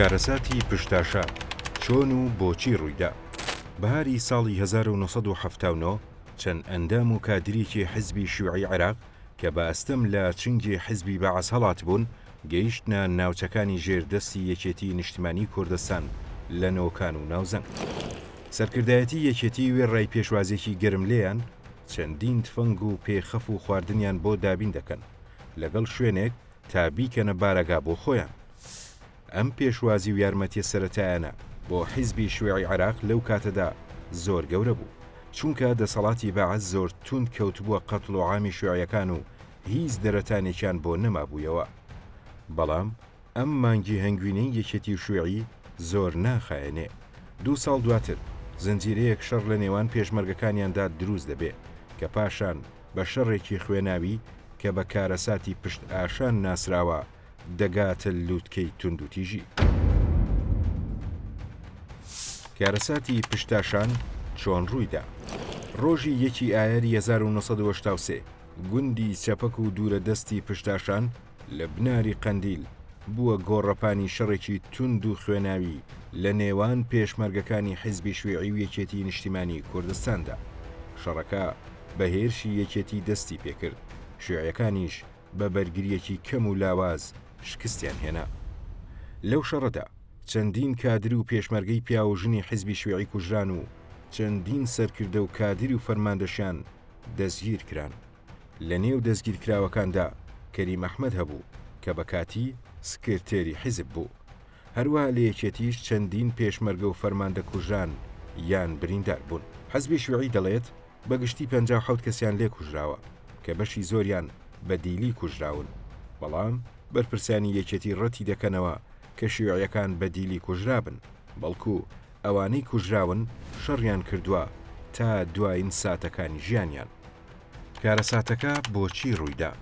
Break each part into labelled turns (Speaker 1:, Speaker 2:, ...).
Speaker 1: کارەساتی پشتاشان چۆن و بۆچی ڕوویدا. بەهاری ساڵی 1970 چەند ئەندام و کادریکی حزبی شیوعی عێراق کە بەئەستەم لە چنگی حزبی بەعەس هەڵات بوون گەیشتنە ناوچەکانی ژێردەستی یەکێتی نیشتیمانی کوردستان لە نۆکان و ناوزەنگ. سەرکردایەتی یەکێتی وێڕای پێشوازێکی گەرم لێیان چەندین تفەنگ و پێخەف و خواردنیان بۆ دابین دەکەن لەگەڵ شوێنێک تا بیکەنە بارەگا بۆ خۆیان. ئەم پێشوازی و یارمەتیە سەرەتایانە بۆ حیزبی شیوعی عێراق لەو کاتەدا زۆر گەورە بوو، چونکە دەسەڵاتی بەعەس زۆر توند کەوتبووە قەتڵ و عامی شیوعیەکان و هیچ دەرەتانێکیان بۆ نەمابوویەوە. بەڵام ئەم مانگی هەنگوینەی یەکێتی شیوعی زۆر ناخایەنێ. 2 ساڵ دواتر زنجیرەیەک شەڕ لە نێوان پێشمەرگەکانیاندا دروست دەبێت کە پاشان بە شەڕێکی خوێناوی کە بە کارەساتی پشت ئاشان ناسراوە دەگاتە لووتکەی تونند و تیژی. کارەساتی پشتاشان چۆن ڕوویدا؟ ڕۆژی 1 ئایاری 1983 گوندی چەپەک و دوورە دەستی پشتاشان لە بناری قەندیل بووە گۆڕەپانی شەڕێکی تند و خوێناوی لە نێوان پێشمەرگەکانی حیزبی شیوعی و یەکێتی نیشتیمانی کوردستاندا. شەڕەکە بە هێرشی یەکێتی دەستی پێکرد، شیوعیەکانیش بە بەرگریەکی کەم و لاواز شکستیان هێنا. لەو شەڕەدا چەندین کادر و پێشمەرگەی پیا و ژنی حیزبی شیوعی کوژران و چەندین سەرکردە و کادری و فەرماندەشیان دەستگیر کران. لە نێو دەستگیرکراوەکاندا کەریم ئەحمەد هەبوو کە بە کاتی سکرتێری حیزب بوو. هەروەها لە یەکێتیش چەندین پێشمەرگە و فەرماندە کوژران یان بریندار بوون. حیزبی شیوعی دەڵێت بەگشتی 57 کەسیان لێ کوژراوە کە بەشی زۆریان بە دیلی کوژراون، بەڵام بەرپرسانی یەکێتی ڕەتی دەکەنەوە کە شیوعیەکان بە دیلی کوژرابن، بەڵکو ئەوانەی کوژراون شەڕیان کردووە تا دوایین ساتەکانی ژیانیان. کارەساتەکە بۆچی ڕوویدا؟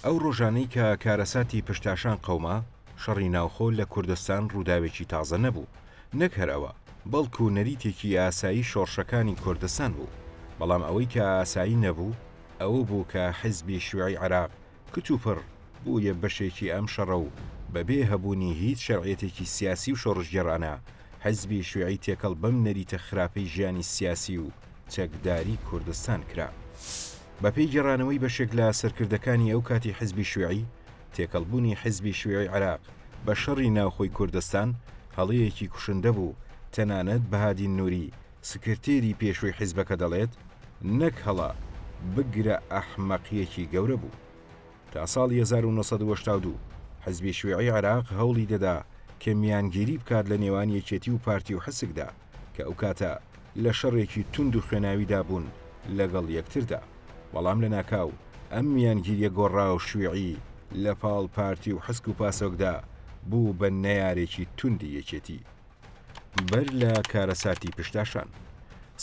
Speaker 1: ئەو ڕۆژانەی کە کارەساتی پشتاشان قەوما شەڕی ناوخۆ لە کوردستان ڕووداوێکی تازە نەبوو، نەک هەر ئەوە، بەڵکو نەریتێکی ئاسایی شۆڕشەکانی کوردستان بوو. بەڵام ئەوەی کە ئاسایی نەبوو ئەوە بوو کە حیزبی شیوعی عێراق کتوپڕ بوویە بەشێکی ئەم شەڕە و بەبێ هەبوونی هیچ شەرعیەتێکی سیاسی و شۆڕژگەڕانە حیزبی شیوعی تێکەڵ بەم نەریتە خراپەی ژیانی سیاسی و چەکداری کوردستان کرا. بەپێی گەڕانەوەی بەشێک لە سەرکردەکانی ئەو کاتی حیزبی شیوعی، تێکەڵبوونی حیزبی شیوعی عێراق بە شەڕی ناوخۆی کوردستان هەڵەیەکی کوشندە بوو. تەنانەت بەهادین نووری سکرتێری پێشووی حیزبەکە دەڵێت نەک هەڵا بگرە ئەحمەقیەکی گەورە بوو. تا ساڵی 1982 حیزبی شیوعی عێراق هەوڵی دەدا کە میانگیری بکات لە نێوان یەکێتی و پارتی و حسکدا کە ئەو کاتە لە شەڕێکی تند و خوێناویدا بوون لەگەڵ یەکتردا. بەڵام لە ناکاو ئەم میانگیریە گۆڕا و شیوعی لە پاڵ پارتی و حسک و پاسۆکدا بوو بە نەیارێکی توندی یەکێتی. بەر لە کارەساتی پشتاشان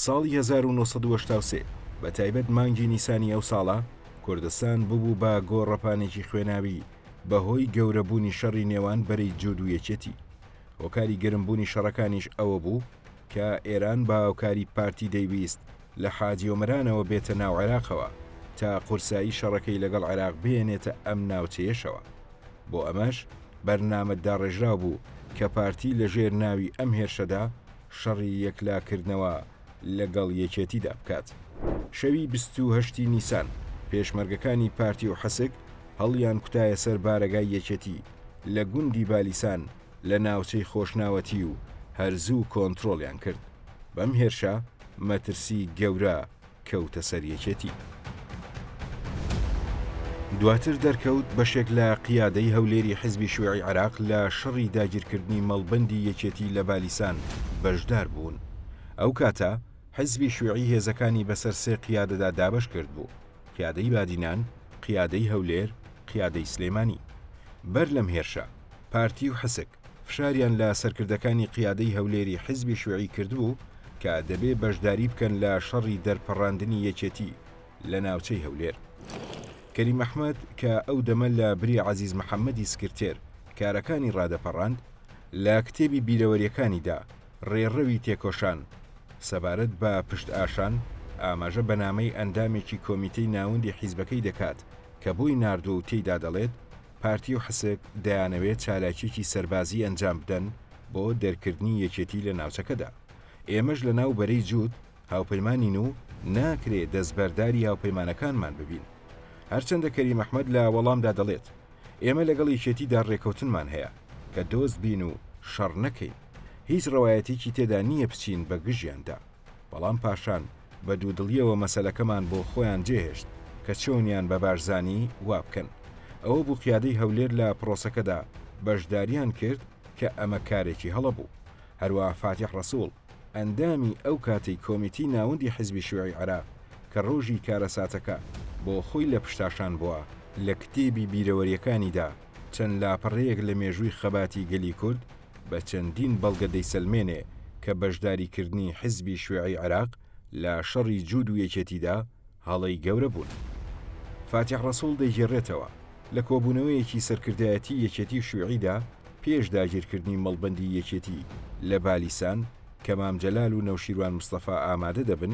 Speaker 1: ساڵی 1983 بە تایبەت مانگی نیسانی ئەو ساڵە کوردستان ببوو بە گۆڕەپانێکی خوێناوی بەهۆی گەورەبوونی شەڕی نێوان بەرەی جوود و یەکێتی. هۆکاری گرمبوونی شەڕەکانیش ئەوە بوو کە ئێران بە هاوکاری پارتی دەیویست لە حاجیۆمرانەوە بێتە ناو عێراقەوە تا قورسایی شەڕەکەی لەگەڵ عێراق بێنێتە ئەم ناوچەیەشەوە. بۆ ئەمەش بەرنامە داڕێژرا بوو کە پارتی لە ژێر ناوی ئەم هێرشەدا شەڕی یەکلاکردنەوە لەگەڵ یەکێتیدا بکات. شەوی 28 نیسان پێشمەرگەکانی پارتی و حەسک هەڵیان کوتایە سەر بارەگای یەکێتی لە گوندی بالیسان لە ناوچەی خۆشناوەتی و هەرزوو کۆنتڕۆڵیان کرد. بەم هێرشە مەترسی گەورە کەوتە سەر یەکێتی. دواتر دەرکەوت بەشێک لە قیادەی هەولێری حیزبی شیوعی عێراق لە شەڕی داگیرکردنی مەڵبەندی یەکێتی لە بالیسان بەشدار بوون. ئەو کاتە حیزبی شیوعی هێزەکانی بەسەر 3 قیادەدا دابەش کرد بوو: قیادەی بادینان، قیادەی هەولێر، قیادەی سلێمانی. بەر لەم هێرشە پارتی و حسک فشاریان لە سەرکردەکانی قیادەی هەولێری حیزبی شیوعی کردبوو کە دەبێ بەشداری بکەن لە شەڕی دەرپەڕاندنی یەکێتی لە ناوچەی هەولێر. کەریم ئەحمەد کە ئەو دەمە لە بری عەزیز محەممەدی سکرتێر کارەکانی ڕادەپەڕاند، لە کتێبی بیرەوەریەکانیدا ڕێڕەوی تێکۆشان سەبارەت بە پشت ئاشان ئاماژە بەنامەی ئەندامێکی کۆمیتەی ناوەندی حیزبەکەی دەکات کە بۆی ناردووە و تێیدا دەڵێت پارتی و حسک دەیانەوێت چالاکیێکی سەربازی ئەنجام بدەن بۆ دەرکردنی یەکێتی لە ناوچەکەدا. ئێمەش لە ناو بەرەی جووت هاوپەیمانین و ناکرێت دەستبەرداری هاوپەیمانەکانمان ببین. هەرچەندە کەریم ئەحمەد لە وەڵامدا دەڵێت ئێمە لەگەڵ یەکێتیدا ڕێکەوتنمان هەیە کە دۆست بین و شەڕ نەکەین. هیچ ڕەوایەتێکی تێدا نییە بچین بە گژیاندا. بەڵام پاشان بە دوودڵیەوە مەسەلەکەمان بۆ خۆیان جێهێشت کە چۆنیان بە بارزانی وا بکەن. ئەوە بوو قیادەی هەولێر لە پرۆسەکەدا بەشداریان کرد کە ئەمە کارێکی هەڵە بوو. هەروە فاتیح ڕەسوڵ ئەندامی ئەو کاتەی کۆمیتی ناوەندی حیزبی شیوعی عێراق کە ڕۆژی کارەساتەکە بۆ خۆی لە پشتاشان بووە لە کتێبی بیرەوەریەکانیدا چەند لاپەڕەیەک لە مێژووی خەباتی گەلی کورد بە چەندین بەڵگە دەیسەلمێنێ کە بەشداریکردنی حیزبی شیوعی عێراق لە شەڕی جوود و یەکێتیدا هەڵەی گەورە بوون. فاتیح ڕەسوڵ دەیگێڕێتەوە لە کۆبوونەوەیەکی سەرکردایەتی یەکێتی شیوعیدا پێش داگیرکردنی مەڵبەندی یەکێتی لە بالیسان کە مام جەلال و نەوشیروان مستەفا ئامادە دەبن،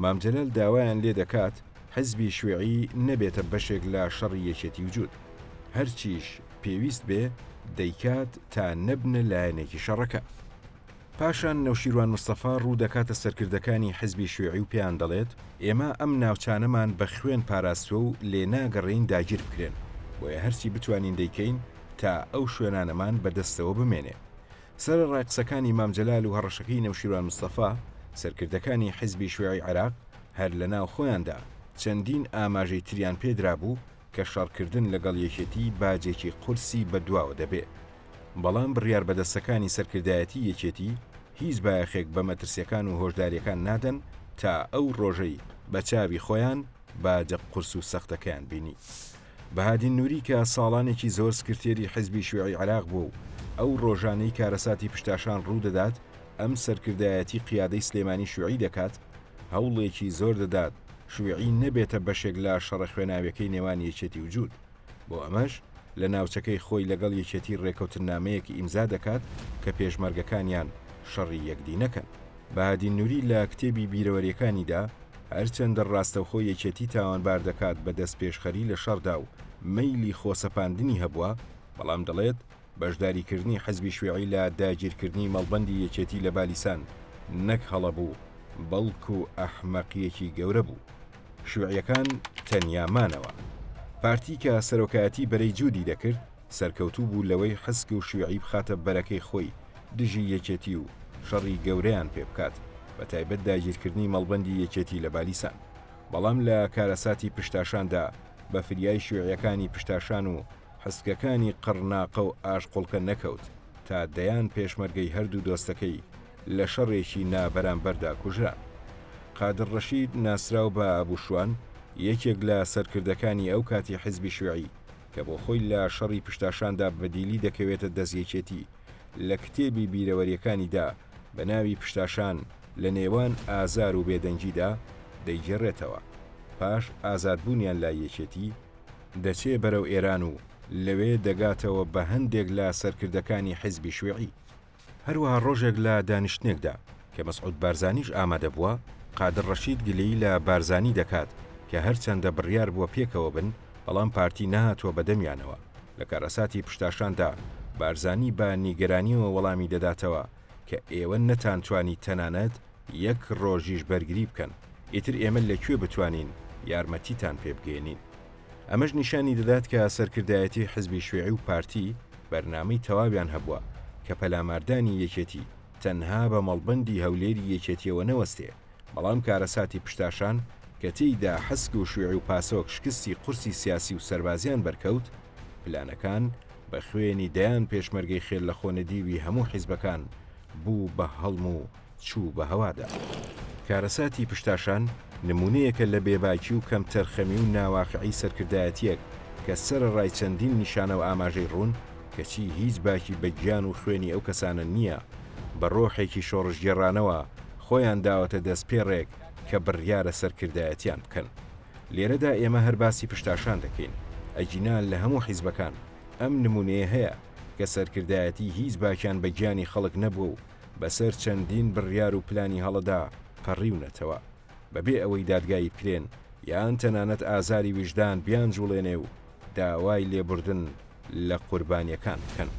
Speaker 1: مام جەلال داوایان لێ دەکات حیزبی شیوعی نەبێتە بەشێک لە شەڕی یەکێتی وجود. هەرچیش پێویست بێ دەیکات تا نەبنە لایەنێکی شەڕەکە. پاشان نەوشیروان مستەفا ڕوو دەکاتە سەرکردەکانی حیزبی شیوعی و پێیان دەڵێت ئێمە ئەم ناوچانەمان بە خوێن پاراستووە و لێ ناگەڕین داگیر بکرێن، بۆیە هەرچی بتوانین دەیکەین تا ئەو شوێنانەمان بەدەستەوە بمێنێ. سەرەڕای قسەکانی مام جەلال و هەڕەشەکەی نەوشیروان مستەفا، سەرکردەکانی حیزبی شیوعی عێراق هەر لە ناو خۆیاندا چەندین ئاماژەی تریان پێدرا بوو کە شەڕکردن لەگەڵ یەکێتی باجێکی قورسی بەدواوە دەبێت. بەڵام بڕیار بەدەستەکانی سەرکردایەتی یەکێتی هیچ بایەخێک بە مەترسیەکان و هۆشداریەکان نادەن تا ئەو ڕۆژەی بە چاوی خۆیان باجە قورس و سەختەکەیان بینی. بەهادین نووری کە ساڵانێکی زۆر سکرتێری حیزبی شیوعی عێراق بوو، ئەو ڕۆژانەی کارەساتی پشتاشان ڕوو دەدات ئەم سەرکردایەتی قیادەی سلێمانی شیوعی دەکات، هەوڵێکی زۆر دەدات شیوعی نەبێتە بەشێک لە شەڕە خوێناویەکەی نێوان یەکێتی وجود. بۆ ئەمەش لە ناوچەکەی خۆی لەگەڵ یەکێتی ڕێکەوتنامەیەکی ئیمزا دەکات کە پێشمەرگەکانیان شەڕی یەکدی نەکەن. بەهادین نووری لە کتێبی بیرەوەریەکانیدا هەرچەندە ڕاستەوخۆ یەکێتی تاوانبار دەکات بە دەست پێشخەری لە شەڕدا و مەیلی خۆسەپاندنی هەبووە، بەڵام دەڵێت بەشداریکردنی حیزبی شیوعی لە داگیرکردنی مەڵبەندی یەکێتی لە بالیسان نەک هەڵە بوو، بەڵکو ئەحمەقیەکی گەورە بوو. شیوعیەکان تەنیامانەوە. پارتی کە سەرۆکایەتی بەرەی جوودی دەکرد سەرکەوتوو بوو لەوەی حەسک و شیوعی بخاتە بەرەکەی خۆی دژی یەکێتی و شەڕی گەورەیان پێ بکات، بە تایبەت داگیرکردنی مەڵبەندی یەکێتی لە بالیسان. بەڵام لە کارەساتی پشتاشاندا بە فریای شیوعیەکانی پشتاشان و حەسکەکانی قڕناقە و ئاشقوڵکە نەکەوت تا دەیان پێشمەرگەی هەردوو دۆستەکەی لە شەڕێکی نابەرامبەردا کوژران. قادر ڕەشید ناسراو بە ئابووشوان، یەکێک لە سەرکردەکانی ئەو کاتی حیزبی شیوعی کە بۆ خۆی لە شەڕی پشتاشاندا بەدیلی دەکەوێتە دەستیەکێتی، لە کتێبی بیرەوەریەکانیدا بە ناوی پشتاشان لە نێوان ئازار و بێدەنگیدا دەیگەڕێتەوە. پاش ئازادبوونیان لا یەکێتی دەچێ بەرەو ئێران و لەوێ دەگاتەوە بە هەندێک لە سەرکردەکانی حیزبی شیوعی. هەروەها ڕۆژێک لە دانیشتنێکدا کە مەسعود بارزانیش ئامادە بووە، قادر ڕەشید گلەیی لە بارزانی دەکات کە هەرچەندە بڕیار بووە پێکەوە بن، بەڵام پارتی نەهاتووە بەدەمیانەوە. لە کارەساتی پشتاشاندا بارزانی بە نیگەرانیەوە وەڵامی دەداتەوە کە ئێوە نەتانتوانی تەنانەت یەک ڕۆژیش بەرگری بکەن، ئیتر ئێمە لەکوێ بتوانین یارمەتیتان پێ بگەێنین. ئەمەش نیشانی دەدات کە سەرکردایەتی حیزبی شیوعی و پارتی بەرنامەی تەواویان هەبووە کە پەلاماردانی یەکێتی تەنها بە مەڵبەندی هەولێری یەکێتیەوە نەوەستێ، بەڵام کارەساتی پشتاشان کە تێیدا حەسک و شیوعی و پاسۆک شکستی قورسی سیاسی و سەربازیان بەرکەوت، پلانەکان بە خوێنی دەیان پێشمەرگەی خێر لە خۆنەدیوی هەموو حیزبەکان بوو بە هەڵم و چوو بە هەوادا. کارەساتی پشتاشان نمونەیەکە لە بێباکی و کەم تەرخەمی و ناواقعی سەرکردایەتیەک کە سەرەڕای چەندین نیشانە و ئاماژەی ڕوون کەچی هیچ باکی بەگیان و خوێنی ئەو کەسانە نییە، بە ڕۆحێکی شۆڕژگێڕانەوە خۆیان داوەتە دەستپێڕێک کە بڕیارە سەرکردایەتیان بکەن. لێرەدا ئێمە هەر باسی پشتاشان دەکەین، ئەجینان لە هەموو حیزبەکان ئەم نمونەیە هەیە کە سەرکردایەتی هیچ باکیان بە گیانی خەڵک نەبووە و بەسەر چەندین بڕیار و پلانی هەڵەدا پەڕیونەتەوە، بەبێ ئەوەی دادگایی بکرێن یان تەنانەت ئازاری ویژدان بیان جوڵێنێ و داوای لێبوردن لە قوربانیەکان بکەن.